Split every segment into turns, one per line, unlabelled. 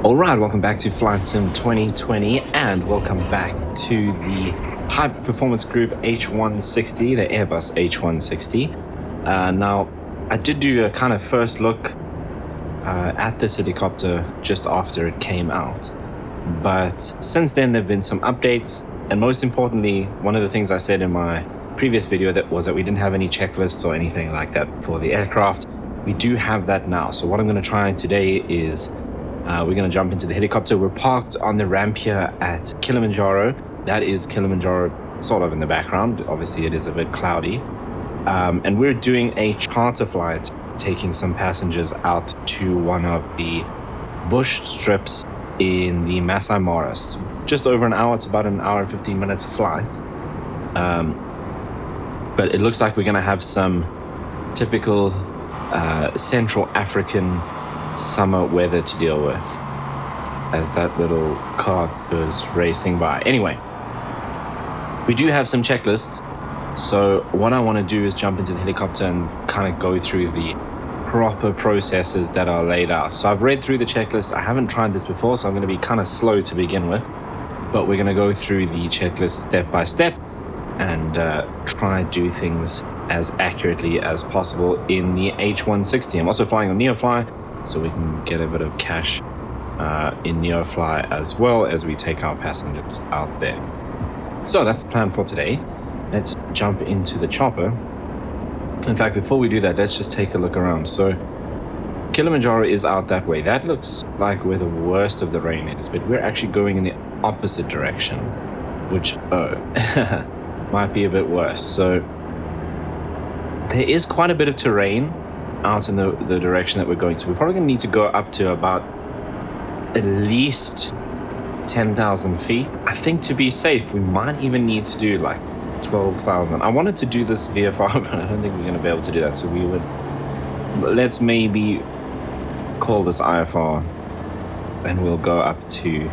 Alright, welcome back to Flight Sim 2020 and welcome back to the high performance group H160, the Airbus H160. Now, I did do a kind of first look at this helicopter just after it came out. But since then, there have been some updates. And most importantly, one of the things I said in my previous video was that we didn't have any checklists or anything like that for the aircraft. We do have that now. So what I'm going to try today is we're going to jump into the helicopter. We're parked on the ramp here at Kilimanjaro. That is Kilimanjaro sort of in the background. Obviously, it is a bit cloudy. And we're doing a charter flight, taking some passengers out to one of the bush strips in the Masai Mara. It's just over an hour. It's about an hour and 15 minutes flight. But it looks like we're going to have some typical Central African summer weather to deal with as that little car goes racing by. Anyway, we do have some checklists. So what I want to do is jump into the helicopter and kind of go through the proper processes that are laid out. So I've read through the checklist. I haven't tried this before, so I'm going to be kind of slow to begin with. But we're going to go through the checklist step by step and try and do things as accurately as possible in the H160. I'm also flying on NeoFly, so we can get a bit of cash in NeoFly as well as we take our passengers out there. So that's the plan for today. Let's jump into the chopper. In fact, before we do that, let's just take a look around. So Kilimanjaro is out that way. That looks like where the worst of the rain is, but we're actually going in the opposite direction, which, might be a bit worse. So there is quite a bit of terrain out in the direction that we're going. So we're probably going to need to go up to about at least 10,000 feet. I think to be safe, we might even need to do like 12,000. I wanted to do this VFR, but I don't think we're going to be able to do that. So we would, let's maybe call this IFR and we'll go up to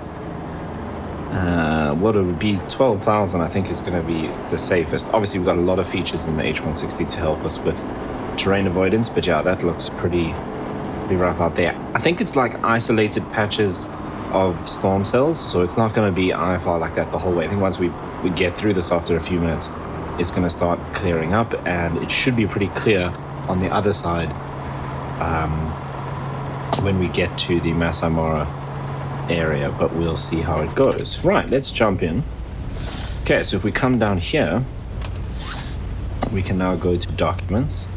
what it would be 12,000. I think is going to be the safest. Obviously, we've got a lot of features in the H160 to help us with terrain avoidance, but yeah, that looks pretty rough out there. I think it's like isolated patches of storm cells, so it's not going to be IFR like that the whole way. I think once we get through this after a few minutes, it's going to start clearing up, and it should be pretty clear on the other side when we get to the Masai Mara area, but we'll see how it goes. Right, let's jump in. Okay, so if we come down here, we can now go to documents,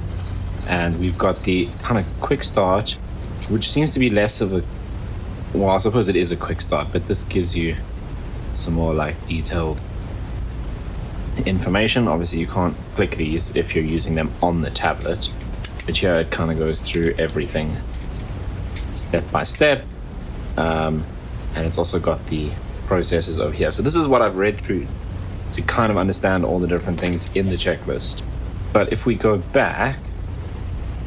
and we've got the kind of quick start, which seems to be less of a, well, I suppose it is a quick start, but this gives you some more like detailed information. Obviously you can't click these if you're using them on the tablet, but here it kind of goes through everything step by step. And it's also got the processes over here. So this is what I've read through to kind of understand all the different things in the checklist. But if we go back,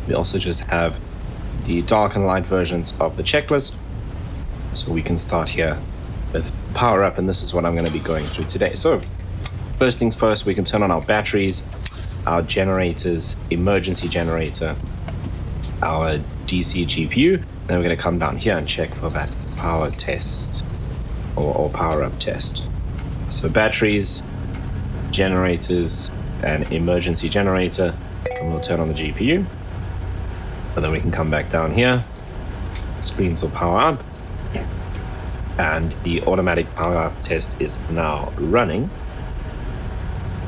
we also just have the dark and light versions of the checklist. So we can start here with power up, and this is what I'm going to be going through today. So first things first, we can turn on our batteries, our generators, emergency generator, our DC GPU. Then we're going to come down here and check for that power test or power up test. So batteries, generators, and emergency generator, and we'll turn on the GPU. And then we can come back down here. Screens will power up, and the automatic power up test is now running.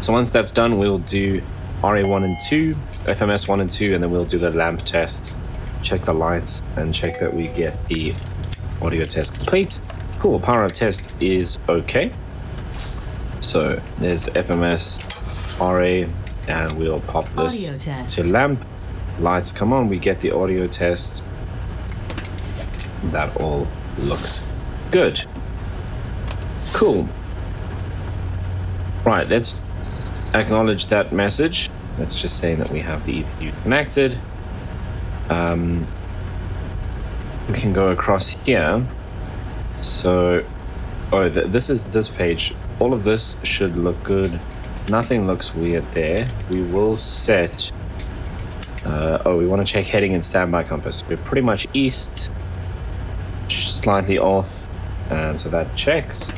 So once that's done, we'll do RA1 and 2, FMS 1 and 2, and then we'll do the lamp test, check the lights, and check that we get the audio test complete. Cool, power up test is okay. So there's FMS, RA, and we'll pop this to lamp. Lights come on, we get the audio test. That all looks good. Cool. Right, let's acknowledge that message. Let's just say that we have the EPU connected. We can go across here. So, this is this page. All of this should look good. Nothing looks weird there. We will set we want to check heading and standby compass. We're pretty much east slightly off, and so that checks.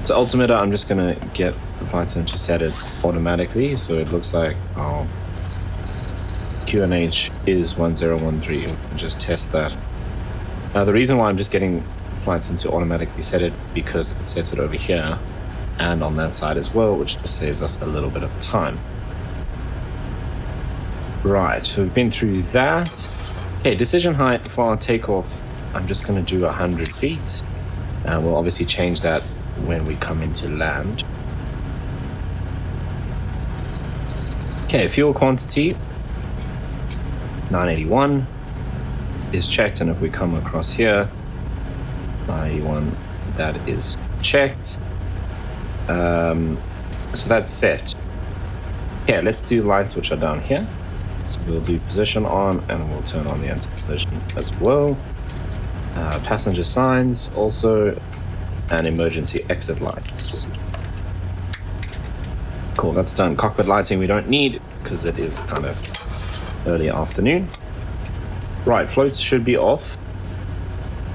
So altimeter, I'm just going to get the flight sim to set it automatically, so it looks like our QNH is 1013. We can just test that. The reason why I'm just getting flight sim to automatically set it, because it sets it over here and on that side as well, which just saves us a little bit of time. Right, so we've been through that. Okay, decision height for our takeoff, I'm just going to do 100 feet. And we'll obviously change that when we come into land. Okay, fuel quantity, 981 is checked, and if we come across here, 981, that is checked. So that's set. Okay, let's do lights, which are down here. So we'll do position on, and we'll turn on the anti-collision as well. Passenger signs also, and emergency exit lights. Cool, that's done. Cockpit lighting we don't need because it is kind of early afternoon. Right, floats should be off.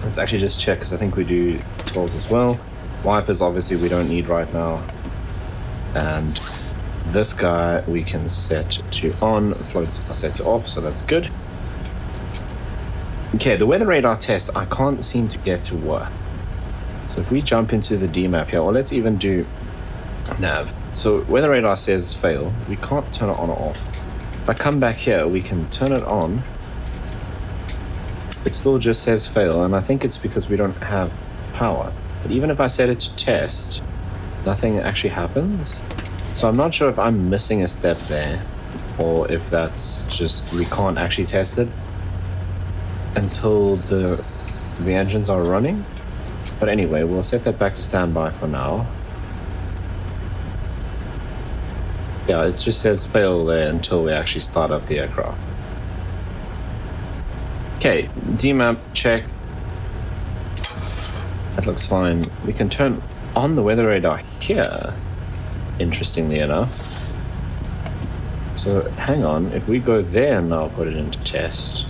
Let's actually just check, because I think we do tolls as well. Wipers obviously we don't need right now. And this guy we can set to on, floats are set to off, so that's good. Okay, the weather radar test I can't seem to get to work. So if we jump into the D map here, or let's even do nav. So weather radar says fail. We can't turn it on or off. If I come back here, we can turn it on. It still just says fail, and I think it's because we don't have power. But even if I set it to test, nothing actually happens. So I'm not sure if I'm missing a step there, or if that's just we can't actually test it until the engines are running. But anyway, we'll set that back to standby for now. Yeah, it just says fail there until we actually start up the aircraft. Okay, DMAP check. That looks fine. We can turn on the weather radar here, interestingly enough. So hang on, if we go there and now put it into test,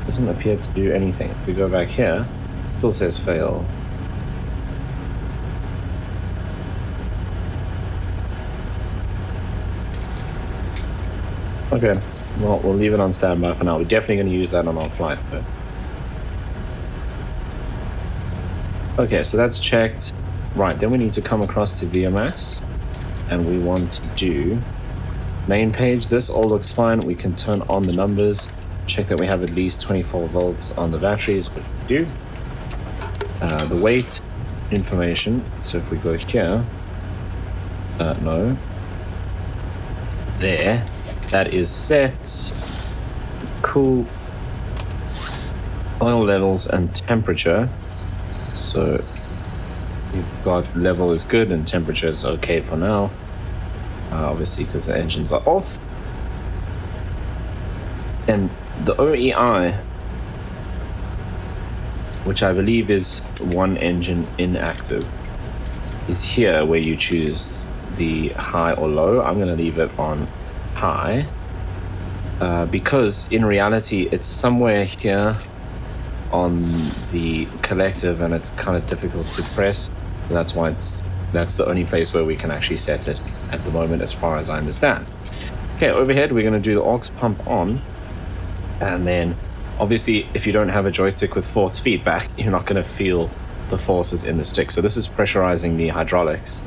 doesn't appear to do anything. If we go back here, it still says fail. Okay, well, we'll leave it on standby for now. We're definitely going to use that on our flight, but... Okay, so that's checked. Right, then we need to come across to VMS, and we want to do main page. This all looks fine. We can turn on the numbers, check that we have at least 24 volts on the batteries, which we do. The weight information, so if we go here, no, there, that is set. Cool. Oil levels and temperature. So you've got level is good and temperature is okay for now. Obviously because the engines are off. And the OEI, which I believe is one engine inactive, is here where you choose the high or low. I'm going to leave it on high because in reality it's somewhere here on the collective and it's kind of difficult to press. That's why that's the only place where we can actually set it at the moment, as far as I understand. Okay, overhead we're going to do the aux pump on, and then obviously if you don't have a joystick with force feedback, you're not going to feel the forces in the stick. So this is pressurizing the hydraulics,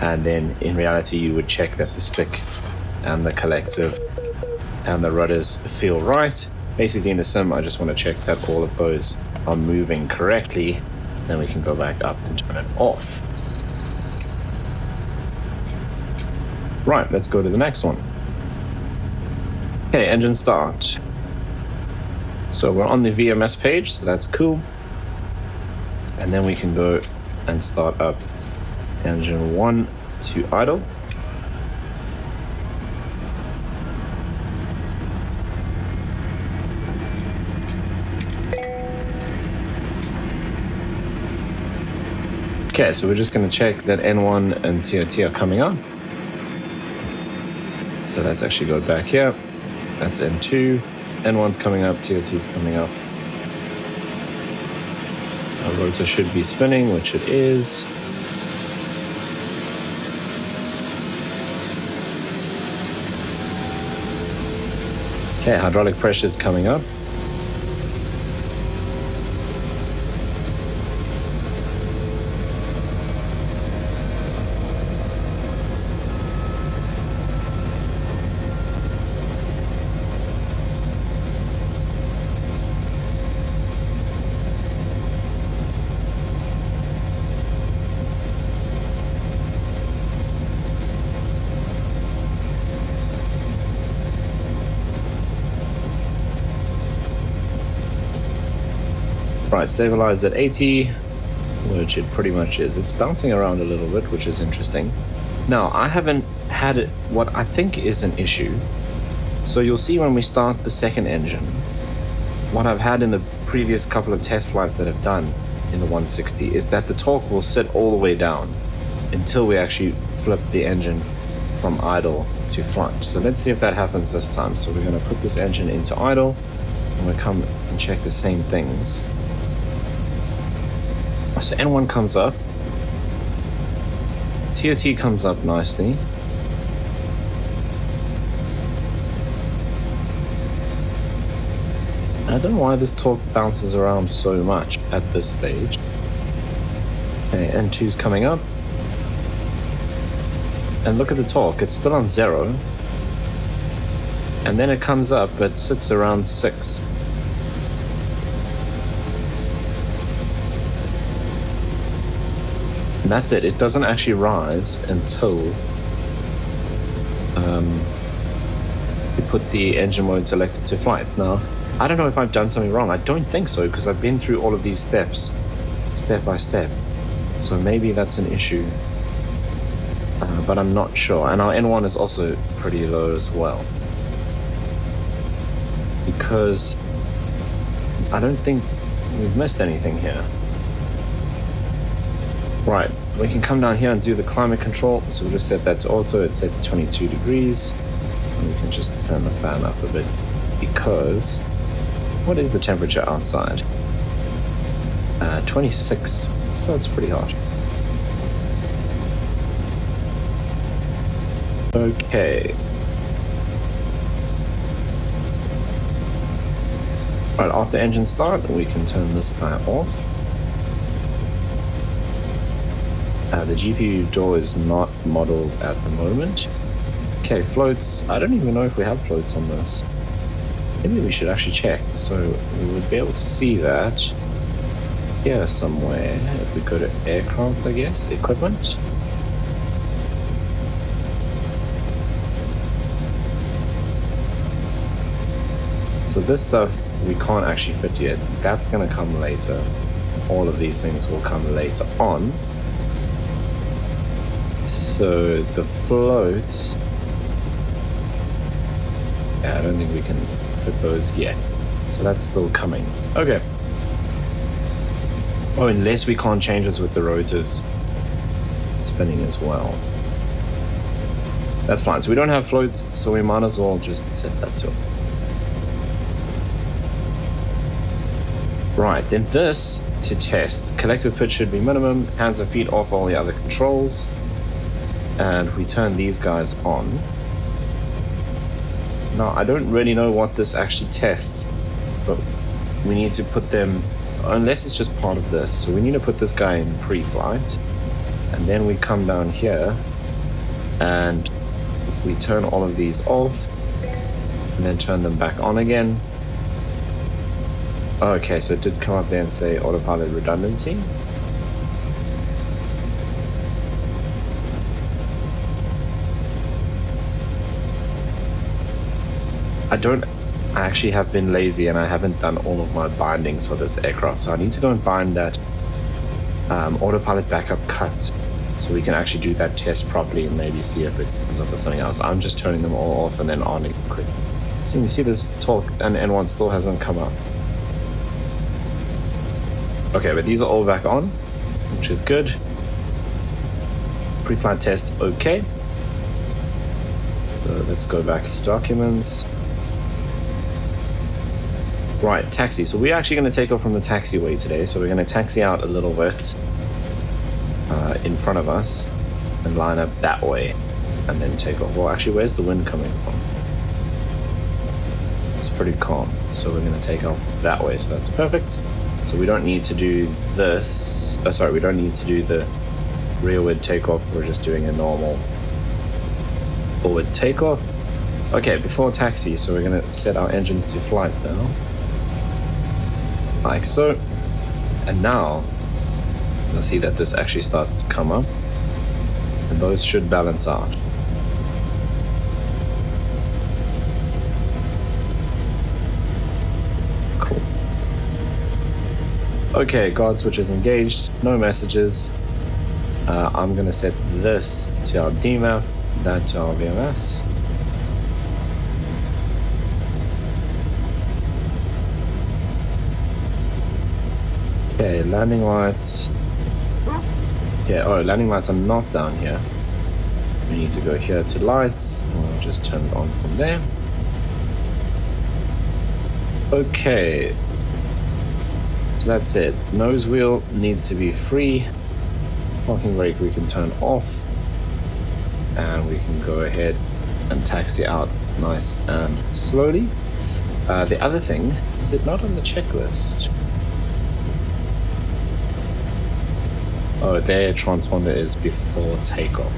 and then in reality you would check that the stick and the collective and the rudders feel right. Basically in the sim I just want to check that all of those are moving correctly, then we can go back up and turn it off. Right, let's go to the next one. Okay, engine start. So we're on the VMS page, so that's cool. And then we can go and start up engine 1 to idle. Okay, so we're just going to check that N1 and TOT are coming on. So let's actually go back here. That's N2, N1's coming up, TOT's coming up. Our rotor should be spinning, which it is. Okay, hydraulic pressure is coming up. Right, stabilized at 80, which it pretty much is. It's bouncing around a little bit, which is interesting. Now, I haven't had it, what I think is an issue. So you'll see when we start the second engine, what I've had in the previous couple of test flights that I've done in the 160 is that the torque will sit all the way down until we actually flip the engine from idle to flight. So let's see if that happens this time. So we're going to put this engine into idle, and we'll come and check the same things. So N1 comes up, TOT comes up nicely. And I don't know why this torque bounces around so much at this stage. Okay, N2's coming up. And look at the torque, it's still on 0. And then it comes up, but sits around 6. And that's it. It doesn't actually rise until we put the engine mode selected to flight. Now, I don't know if I've done something wrong. I don't think so, because I've been through all of these steps, step by step. So maybe that's an issue, but I'm not sure. And our N1 is also pretty low as well, because I don't think we've missed anything here. Right, we can come down here and do the climate control. So we'll just set that to auto. It's set to 22 degrees. And we can just turn the fan up a bit, because what is the temperature outside? 26, so it's pretty hot. Okay. Right, after engine start, we can turn this guy off. The GPU door is not modeled at the moment. Okay, floats. I don't even know if we have floats on this. Maybe we should actually check. So we would be able to see that here somewhere. If we go to aircraft, I guess, equipment. So this stuff we can't actually fit yet. That's going to come later. All of these things will come later on. So the floats, yeah, I don't think we can fit those yet. So that's still coming. Okay. Oh, unless we can't change this with the rotors spinning as well. That's fine. So we don't have floats, so we might as well just set that to. Right, then this to test. Collective pitch should be minimum, hands and feet off all the other controls. And we turn these guys on. Now, I don't really know what this actually tests, but we need to put them, unless it's just part of this. So we need to put this guy in pre-flight, and then we come down here and we turn all of these off and then turn them back on again. Okay, so it did come up there and say autopilot redundancy. I actually have been lazy and I haven't done all of my bindings for this aircraft, so I need to go and bind that autopilot backup cut so we can actually do that test properly and maybe see if it comes up with something else. I'm just turning them all off and then on quick. So you see this torque and N1 still hasn't come up. Okay, but these are all back on, which is good. Pre-flight test, okay. So let's go back to documents. Right, taxi. So we're actually going to take off from the taxiway today. So we're going to taxi out a little bit in front of us and line up that way and then take off. Well, actually, where's the wind coming from? It's pretty calm. So we're going to take off that way. So that's perfect. So we don't need to do this. Oh, sorry, we don't need to do the rearward takeoff. We're just doing a normal forward takeoff. Okay, before taxi, so we're going to set our engines to flight now. Like so. And now you'll see that this actually starts to come up. And those should balance out. Cool. Okay, guard switch is engaged. No messages. I'm going to set this to our DMAP, that to our VMS. Okay, landing lights. Yeah, oh, landing lights are not down here. We need to go here to lights. We'll just turn it on from there. Okay. So that's it. Nose wheel needs to be free. Parking brake we can turn off. And we can go ahead and taxi out nice and slowly. The other thing, is it not on the checklist? Oh, their transponder is before takeoff.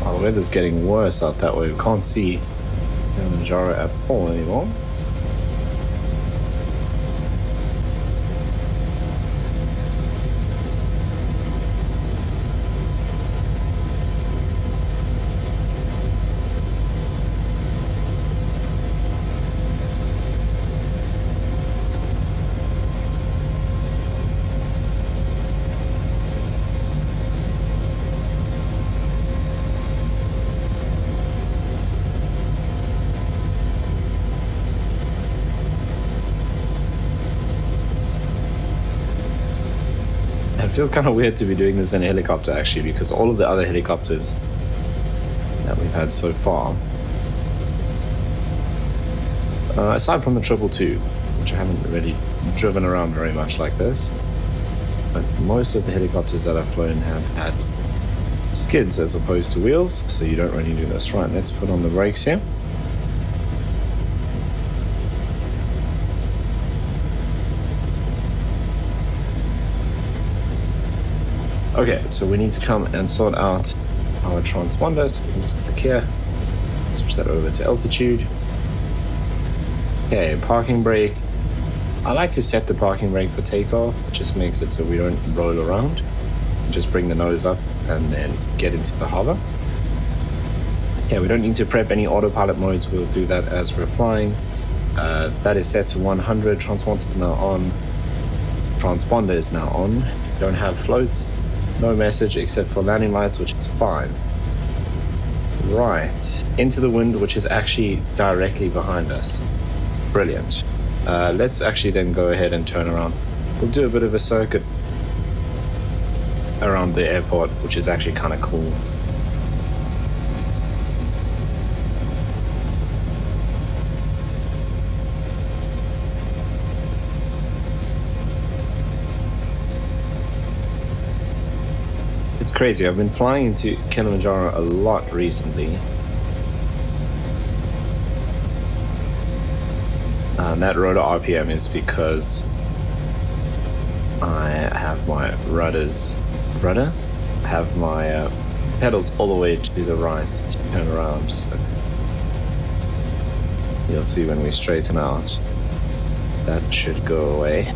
Oh, the weather's getting worse out that way. We can't see Kilimanjaro at all anymore. It feels kind of weird to be doing this in a helicopter actually, because all of the other helicopters that we've had so far, aside from the 222, which I haven't really driven around very much like this, but most of the helicopters that I've flown have had skids as opposed to wheels, so you don't really do this. Right, let's put on the brakes here. Okay, so we need to come and sort out our transponders. We can just click here, switch that over to altitude. Okay, parking brake. I like to set the parking brake for takeoff. It just makes it so we don't roll around. Just bring the nose up and then get into the hover. Okay, we don't need to prep any autopilot modes. We'll do that as we're flying. That is set to 100. Transponder is now on. Transponder is now on. Don't have floats. No message except for landing lights, which is fine. Right, into the wind, which is actually directly behind us. Brilliant. Let's actually then go ahead and turn around. We'll do a bit of a circuit around the airport, which is actually kind of cool. It's crazy. I've been flying into Kilimanjaro a lot recently. And that rotor RPM is because I have my rudder? I have my pedals all the way to the right to turn around. So you'll see when we straighten out, that should go away.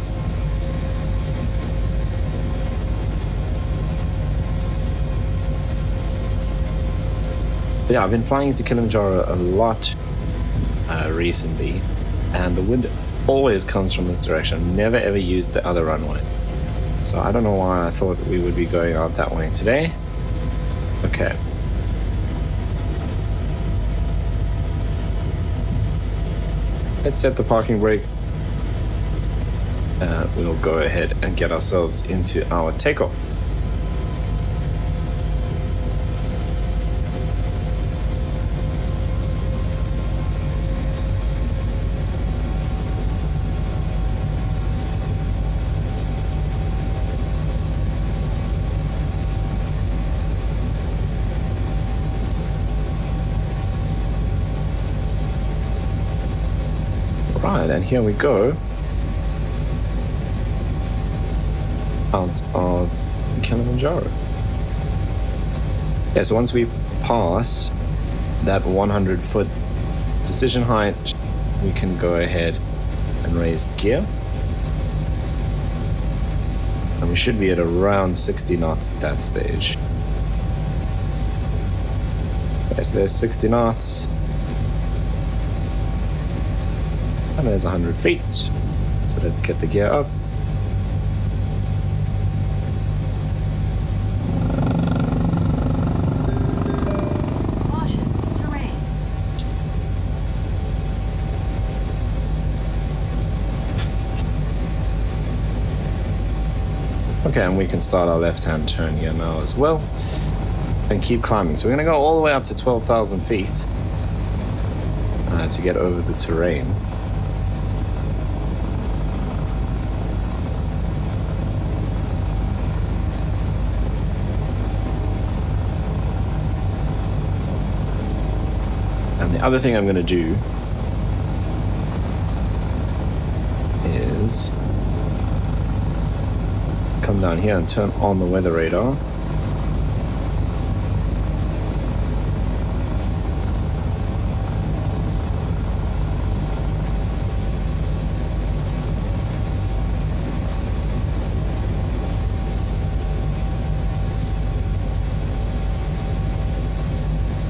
Yeah, I've been flying into Kilimanjaro a lot recently, and the wind always comes from this direction. I've never ever used the other runway. So I don't know why I thought we would be going out that way today. Okay. let's set the parking brake. We'll go ahead and get ourselves into our takeoff. Right, and here we go. Out of Kilimanjaro. Yeah, so once we pass that 100-foot decision height, we can go ahead and raise the gear. And we should be at around 60 knots at that stage. Okay, so there's 60 knots. And there's 100 feet. So let's get the gear up. Okay, and we can start our left-hand turn here now as well. And keep climbing. So we're going to go all the way up to 12,000 feet to get over the terrain. And the other thing I'm going to do is come down here and turn on the weather radar.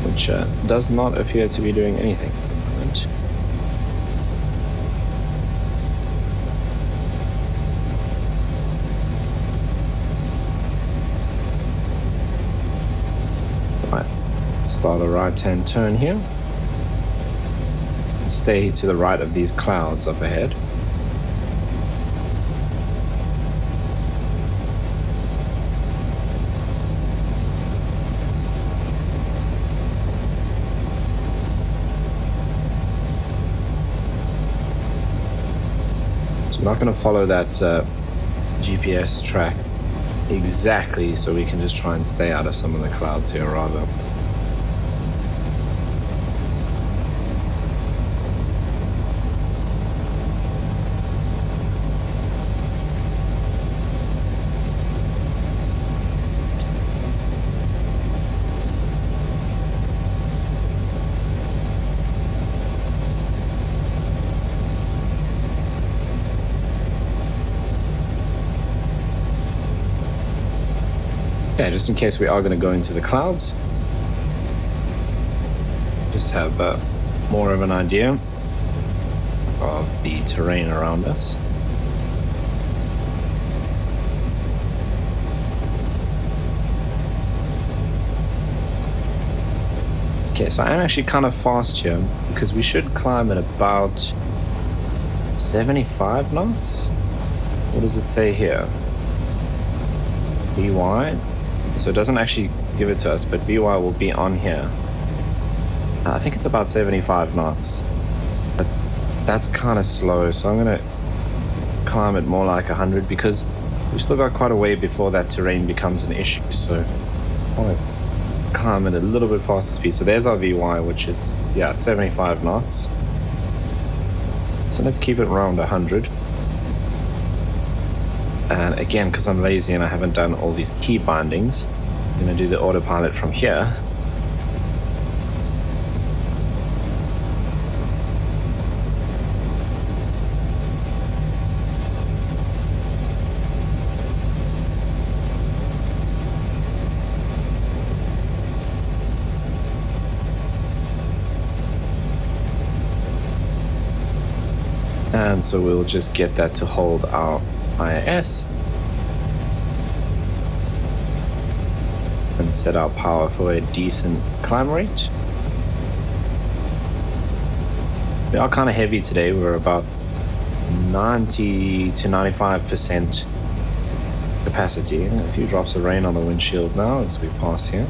Which does not appear to be doing anything at the moment. Start a right-hand turn here. Stay to the right of these clouds up ahead. So I'm not going to follow that GPS track exactly, so we can just try and stay out of some of the clouds here rather. Okay, just in case we are going to go into the clouds, just have more of an idea of the terrain around us. Okay, so I'm actually kind of fast here because we should climb at about 75 knots. What does it say here? VY. So it doesn't actually give it to us, but VY will be on here. I think it's about 75 knots. But that's kind of slow, so I'm going to climb it more like 100 because we've still got quite a way before that terrain becomes an issue. So I want to climb at a little bit faster speed. So there's our VY, which is, yeah, 75 knots. So let's keep it around 100. And again, because I'm lazy and I haven't done all these key bindings, I'm going to do the autopilot from here. And so we'll just get that to hold our IIS and set our power for a decent climb rate. We are kind of heavy today. We're about 90 to 95% capacity. A few drops of rain on the windshield now as we pass here.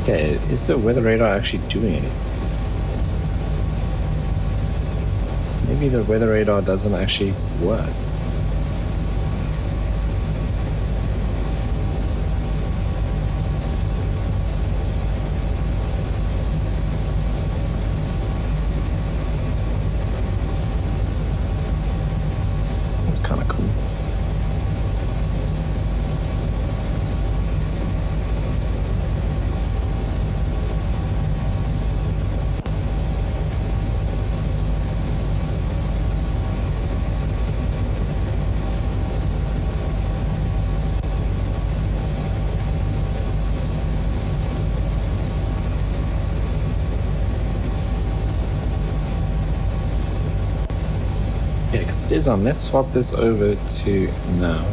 Okay, is the weather radar actually doing anything? Maybe the weather radar doesn't actually work. That's kind of cool. Yeah, because it is on. Let's swap this over to now.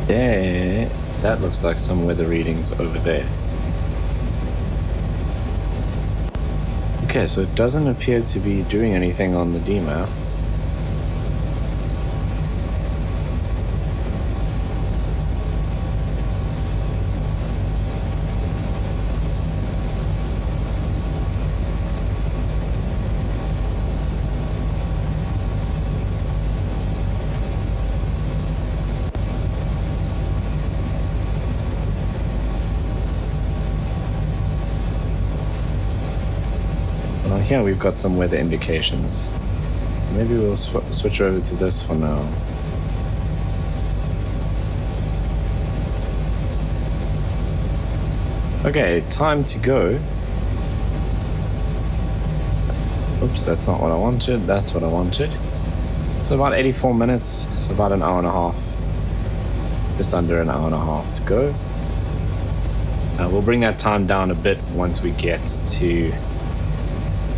There, that looks like some weather readings over there. Okay, so it doesn't appear to be doing anything on the D-map. Here we've got some weather indications. So maybe we'll switch over to this for now. Okay, time to go. Oops, that's not what I wanted. That's what I wanted. So about 84 minutes. So about an hour and a half. Just under an hour and a half to go. We'll bring that time down a bit once we get to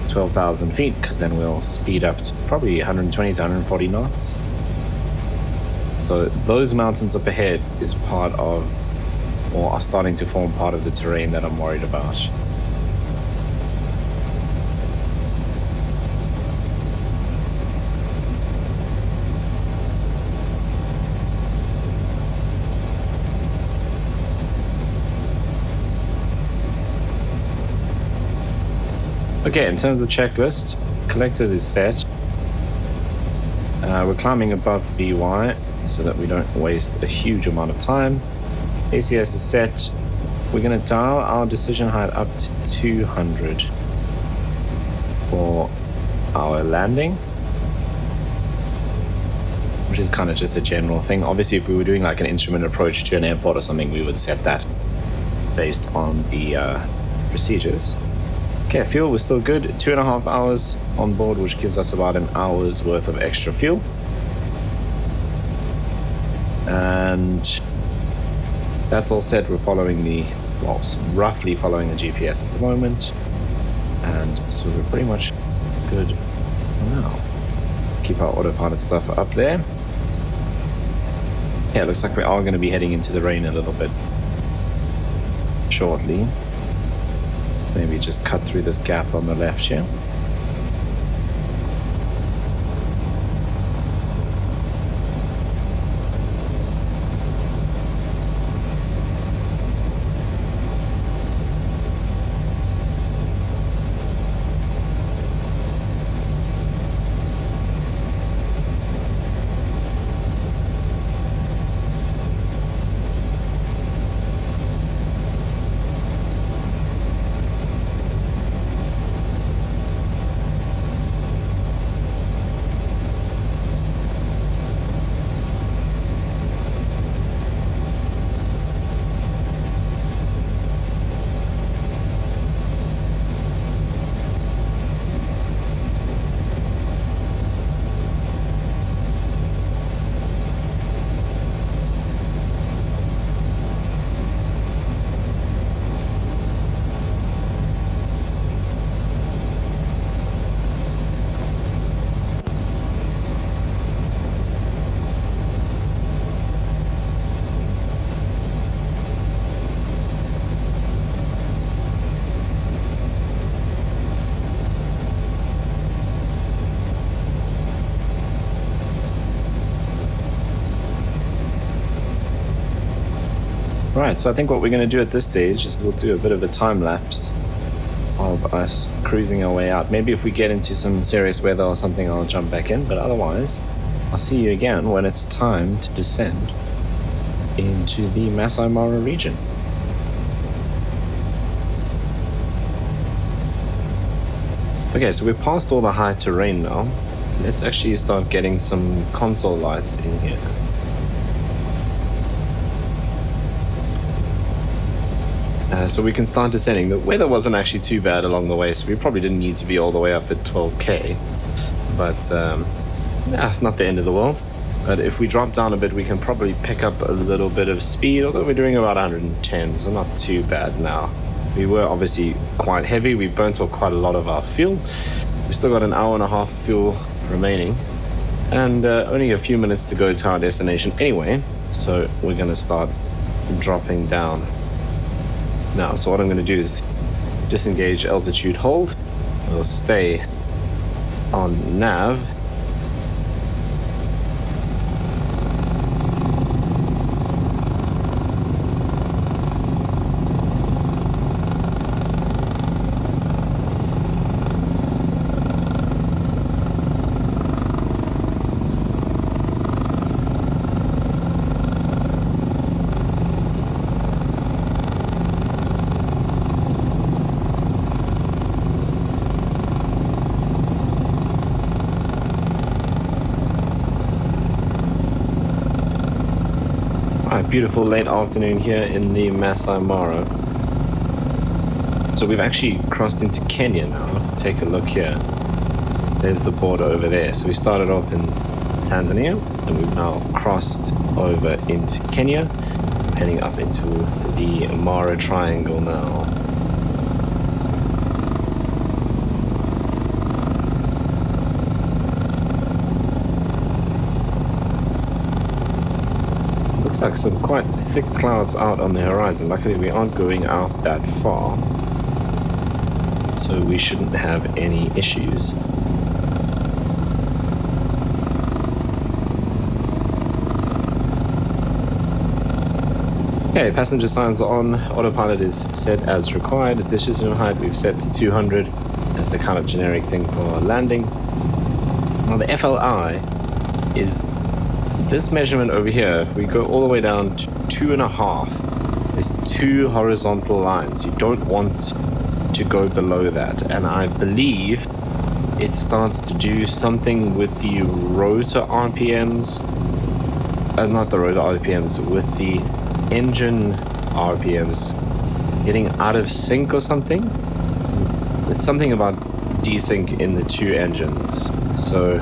12,000 feet, because then we'll speed up to probably 120 to 140 knots. So those mountains up ahead is part of, or are starting to form part of the terrain that I'm worried about. Okay, in terms of checklist, collector is set. We're climbing above VY so that we don't waste a huge amount of time. ACS is set. We're going to dial our decision height up to 200 for our landing, which is kind of just a general thing. Obviously, if we were doing like an instrument approach to an airport or something, we would set that based on the procedures. Okay, fuel was still good. 2.5 hours on board, which gives us about an hour's worth of extra fuel. And that's all set. We're following roughly following the GPS at the moment. And so we're pretty much good for now. Let's keep our autopilot stuff up there. Yeah, it looks like we are going to be heading into the rain a little bit shortly. Maybe just cut through this gap on the left here. Right, so I think what we're going to do at this stage is we'll do a bit of a time lapse of us cruising our way out. Maybe if we get into some serious weather or something, I'll jump back in, but otherwise, I'll see you again when it's time to descend into the Masai Mara region. Okay, so we've passed all the high terrain now. Let's actually start getting some console lights in here. So we can start descending. The weather wasn't actually too bad along the way, so we probably didn't need to be all the way up at 12k. But it's not the end of the world. But if we drop down a bit, we can probably pick up a little bit of speed, although we're doing about 110, so not too bad now. We were obviously quite heavy. We burnt off quite a lot of our fuel. We still got an hour and a half of fuel remaining, and only a few minutes to go to our destination anyway. So we're going to start dropping down now. So what I'm going to do is disengage altitude hold. We'll stay on nav. Beautiful late afternoon here in the Masai Mara. So we've actually crossed into Kenya now. Take a look here. There's the border over there. So we started off in Tanzania and we've now crossed over into Kenya, heading up into the Mara Triangle now. Like some quite thick clouds out on the horizon. Luckily we aren't going out that far, so we shouldn't have any issues. Okay, passenger signs are on, autopilot is set as required, decision height we've set to 200 as a kind of generic thing for landing. Now the FLI is this measurement over here. If we go all the way down to 2.5, there's 2 horizontal lines. You don't want to go below that. And I believe it starts to do something with the rotor RPMs. Not the rotor RPMs, with the engine RPMs getting out of sync or something. It's something about desync in the 2 engines. So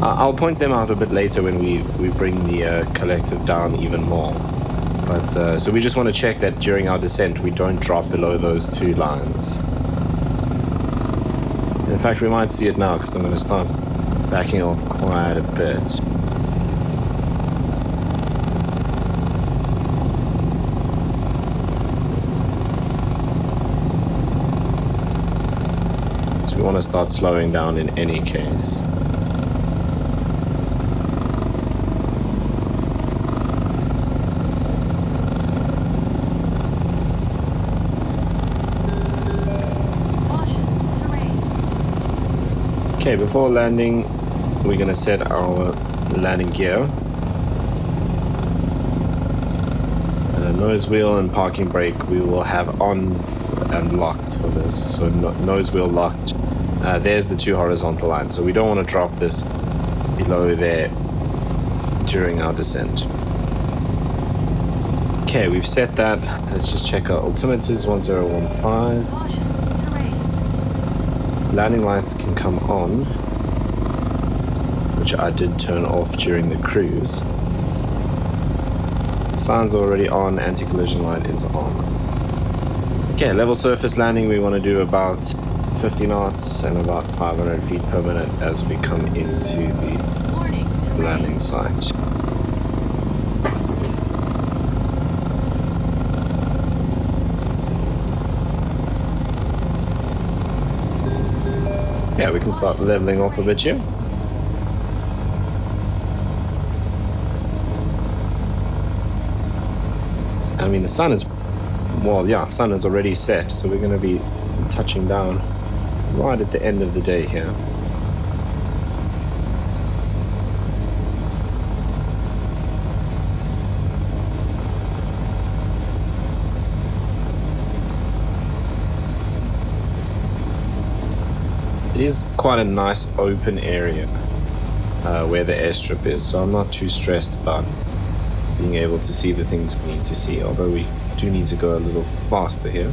I'll point them out a bit later when we bring the collective down even more. But so we just want to check that during our descent we don't drop below those 2 lines. In fact, we might see it now because I'm going to start backing off quite a bit. So we want to start slowing down in any case. Okay, before landing, we're going to set our landing gear. Nose wheel and parking brake we will have on and locked for this. So nose wheel locked. There's the 2 horizontal lines. So we don't want to drop this below there during our descent. Okay, we've set that. Let's just check our altimeters, 1015. Landing lights can come on, which I did turn off during the cruise. Signs are already on, anti-collision light is on. Okay, level surface landing we want to do about 50 knots and about 500 feet per minute as we come into the landing site. Yeah, we can start leveling off a bit here. I mean, the sun is, well, yeah, sun is already set, so we're going to be touching down right at the end of the day here. It is quite a nice open area where the airstrip is, so I'm not too stressed about being able to see the things we need to see, although we do need to go a little faster here.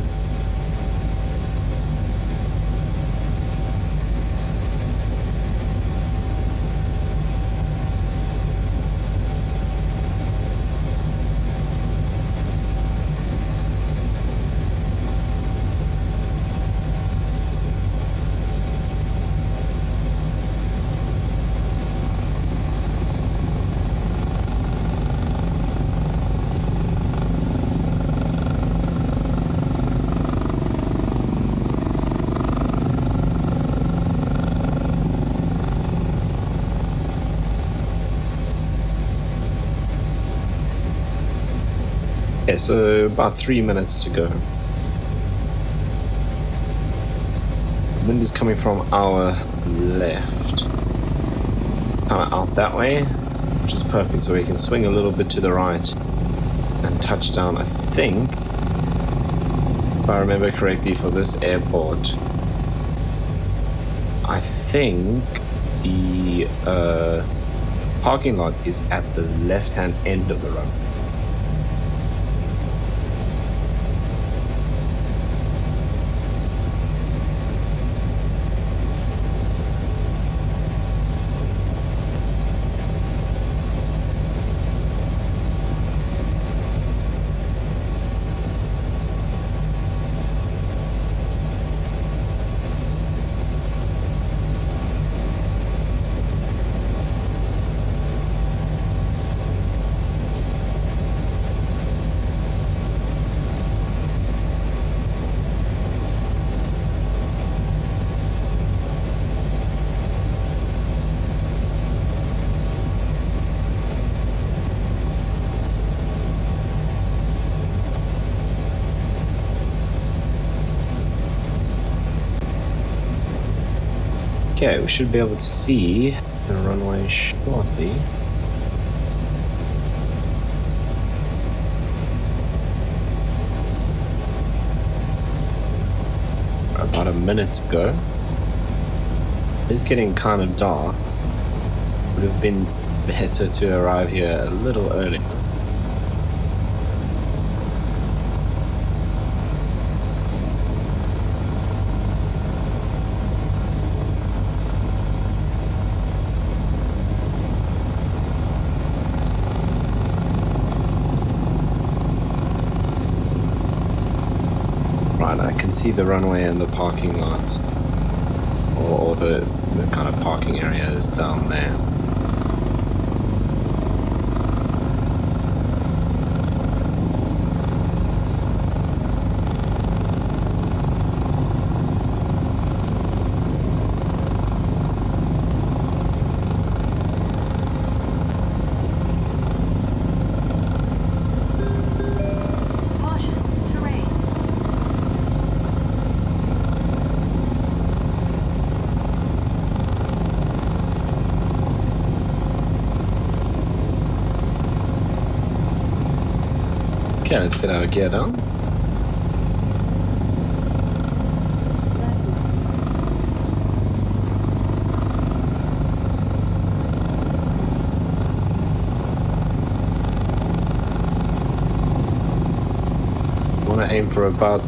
Okay, so about 3 minutes to go. The wind is coming from our left, kind of out that way, which is perfect, so we can swing a little bit to the right and touch down, I think, if I remember correctly, for this airport. I think the parking lot is at the left-hand end of the runway. Okay, we should be able to see the runway shortly. About a minute to go. It's getting kind of dark. Would have been better to arrive here a little early. I can see the runway and the parking lot, or the kind of parking area is down there. Okay, let's get our gear down. Want to aim for about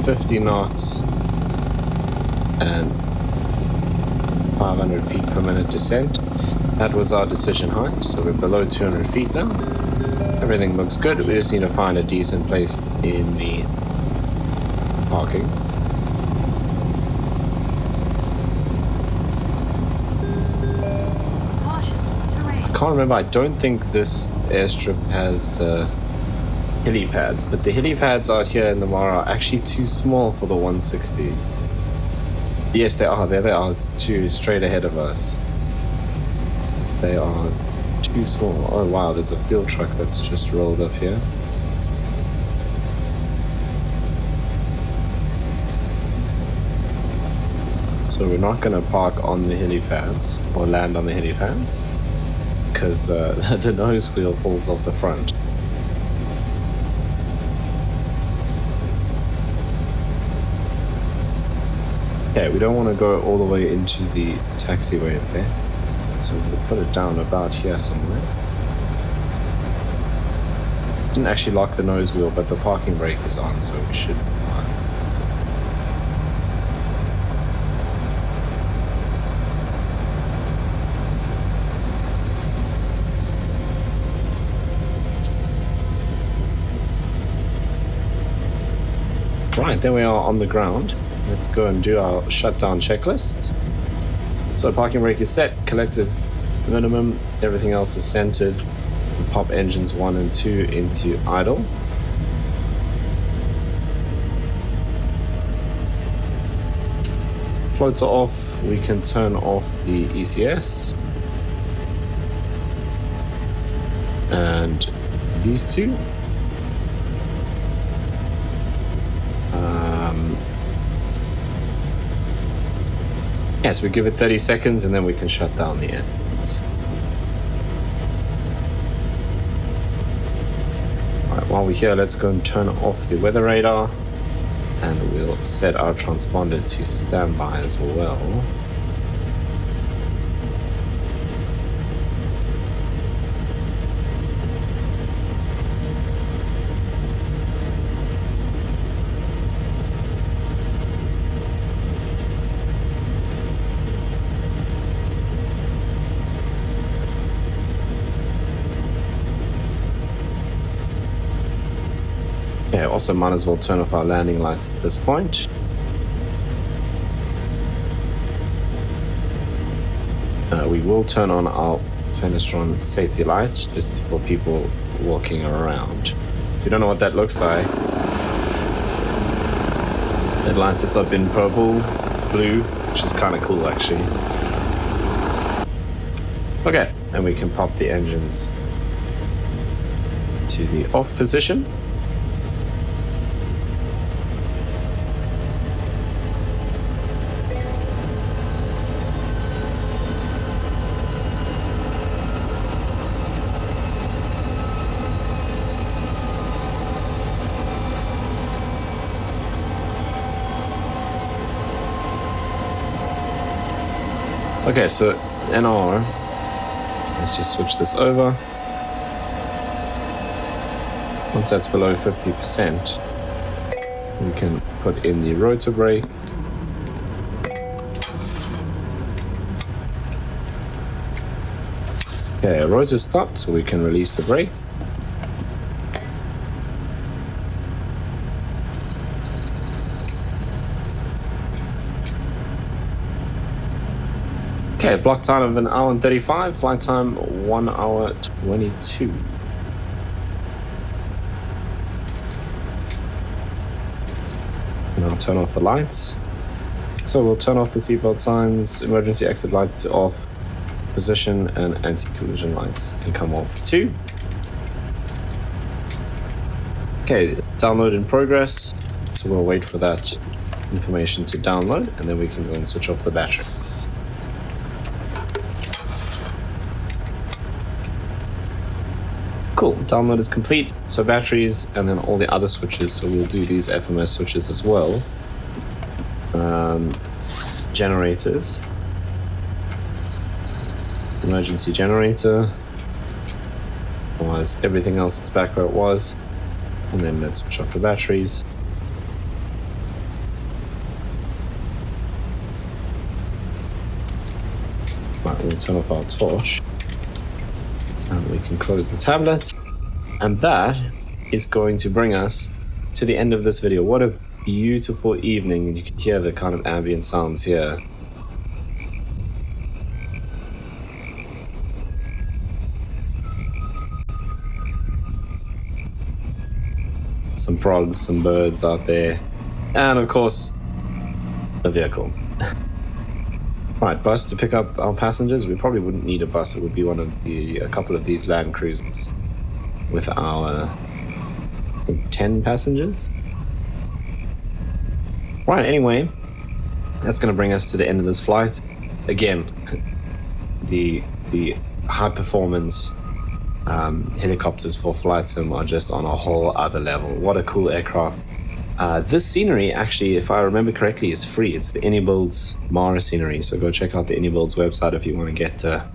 50 knots and 500 feet per minute descent. That was our decision height, so we're below 200 feet now. Everything looks good. We just need to find a decent place in the parking. I can't remember. I don't think this airstrip has helipads, but the helipads out here in the Mara are actually too small for the 160. Yes, they are. There they are, two straight ahead of us. They are too small. Oh wow, there's a fuel truck that's just rolled up here. So we're not going to park on the helipads or land on the helipads because the nose wheel falls off the front. Okay, we don't want to go all the way into the taxiway there. So we'll put it down about here somewhere. Didn't actually lock the nose wheel, but the parking brake is on, so we should be fine. Right, there we are on the ground. Let's go and do our shutdown checklist. So parking brake is set, collective minimum, everything else is centered. We pop engines 1 and 2 into idle. Floats are off, we can turn off the ECS. And these two. Yes, we give it 30 seconds and then we can shut down the engines. Alright, while we're here, let's go and turn off the weather radar and we'll set our transponder to standby as well. Okay, also might as well turn off our landing lights at this point. We will turn on our Fenestron safety light just for people walking around. If you don't know what that looks like, it lights us up in purple, blue, which is kind of cool actually. Okay, and we can pop the engines to the off position. Okay, so NR, let's just switch this over. Once that's below 50%, we can put in the rotor brake. Okay, rotor stopped, so we can release the brake. Okay, block time of 1 hour and 35, flight time 1 hour 22. And I'll turn off the lights. So we'll turn off the seatbelt signs, emergency exit lights to off, position and anti-collision lights can come off too. Okay, download in progress. So we'll wait for that information to download and then we can go and switch off the batteries. Cool, download is complete. So batteries and then all the other switches. So we'll do these FMS switches as well. Generators. Emergency generator. Otherwise, everything else is back where it was. And then let's switch off the batteries. Right, we'll turn off our torch. And we can close the tablet. And that is going to bring us to the end of this video. What a beautiful evening. And you can hear the kind of ambient sounds here. Some frogs, some birds out there. And of course, a vehicle. Right, bus to pick up our passengers. We probably wouldn't need a bus. It would be a couple of these Land Cruisers with our, I think, 10 passengers. Right, anyway, That's going to bring us to the end of this flight. Again, the high performance helicopters for flight sim are just on a whole other level. What a cool aircraft. This scenery, actually, if I remember correctly, is free. It's the AnyBuilds Mara scenery, so go check out the AnyBuilds website if you want to get